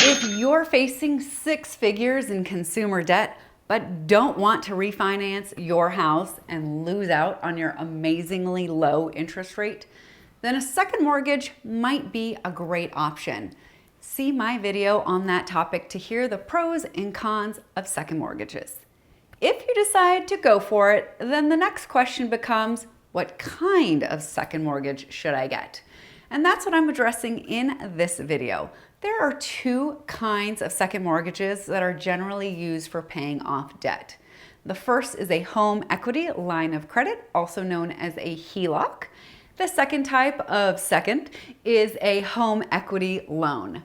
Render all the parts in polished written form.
If you're facing six figures in consumer debt, but don't want to refinance your house and lose out on your amazingly low interest rate, then a second mortgage might be a great option. See my video on that topic to hear the pros and cons of second mortgages. If you decide to go for it, then the next question becomes, what kind of second mortgage should I get? And that's what I'm addressing in this video. There are two kinds of second mortgages that are generally used for paying off debt. The first is a home equity line of credit, also known as a HELOC. The second type of second is a home equity loan.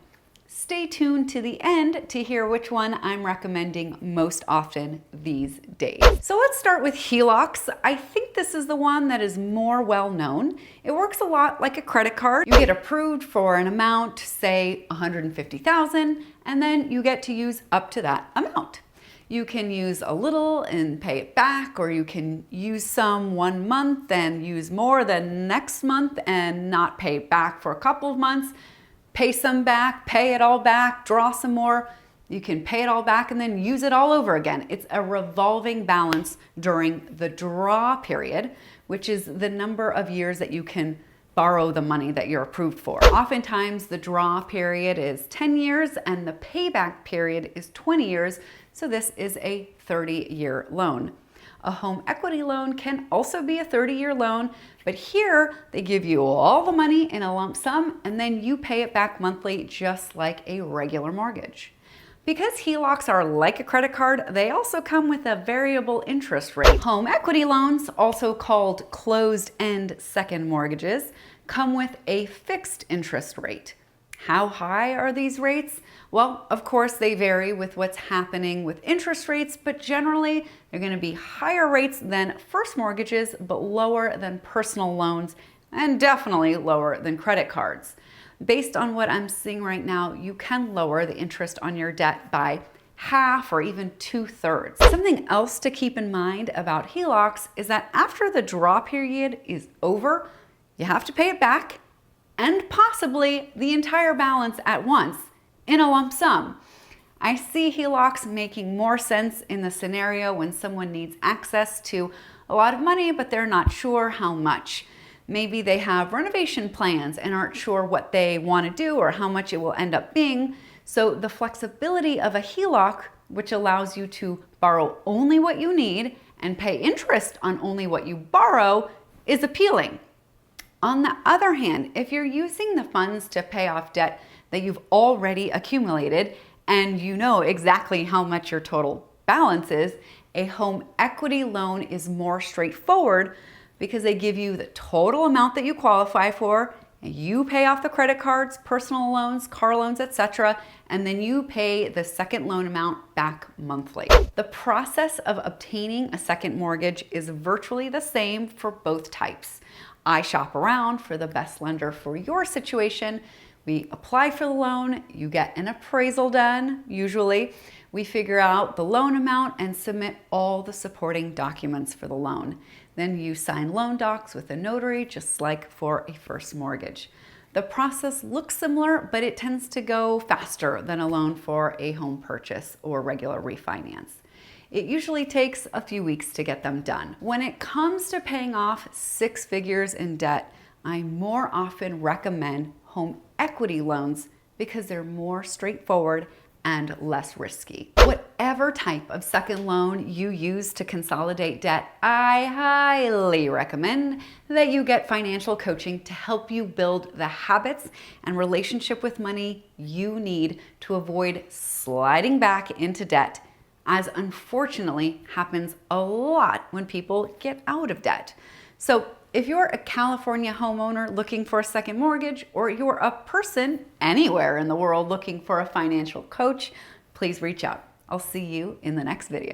Stay tuned to the end to hear which one I'm recommending most often these days. So let's start with HELOCs. I think this is the one that is more well known. It works a lot like a credit card. You get approved for an amount, say $150,000, and then you get to use up to that amount. You can use a little and pay it back, or you can use some 1 month and use more than next month and not pay it back for a couple of months. Pay some back, pay it all back, draw some more. You can pay it all back and then use it all over again. It's a revolving balance during the draw period, which is the number of years that you can borrow the money that you're approved for. Oftentimes the draw period is 10 years and the payback period is 20 years. So this is a 30-year loan. A home equity loan can also be a 30-year loan, but here they give you all the money in a lump sum and then you pay it back monthly just like a regular mortgage. Because HELOCs are like a credit card, they also come with a variable interest rate. Home equity loans, also called closed-end second mortgages, come with a fixed interest rate. How high are these rates? Well, of course, they vary with what's happening with interest rates, but generally they're going to be higher rates than first mortgages, but lower than personal loans, and definitely lower than credit cards. Based on what I'm seeing right now, you can lower the interest on your debt by half or even 2/3. Something else to keep in mind about HELOCs is that after the draw period is over, you have to pay it back and possibly the entire balance at once in a lump sum. I see HELOCs making more sense in the scenario when someone needs access to a lot of money, but they're not sure how much. Maybe they have renovation plans and aren't sure what they want to do or how much it will end up being. So the flexibility of a HELOC, which allows you to borrow only what you need and pay interest on only what you borrow, is appealing. On the other hand, if you're using the funds to pay off debt that you've already accumulated and you know exactly how much your total balance is, a home equity loan is more straightforward because they give you the total amount that you qualify for, and you pay off the credit cards, personal loans, car loans, etc., and then you pay the second loan amount back monthly. The process of obtaining a second mortgage is virtually the same for both types. I shop around for the best lender for your situation. We apply for the loan, you get an appraisal done, usually. We figure out the loan amount and submit all the supporting documents for the loan. Then you sign loan docs with a notary, just like for a first mortgage. The process looks similar, but it tends to go faster than a loan for a home purchase or regular refinance. It usually takes a few weeks to get them done. When it comes to paying off six figures in debt, I more often recommend home equity loans because they're more straightforward and less risky. Whatever type of second loan you use to consolidate debt, I highly recommend that you get financial coaching to help you build the habits and relationship with money you need to avoid sliding back into debt, as unfortunately happens a lot when people get out of debt. So if you're a California homeowner looking for a second mortgage, or you're a person anywhere in the world looking for a financial coach, please reach out. I'll see you in the next video.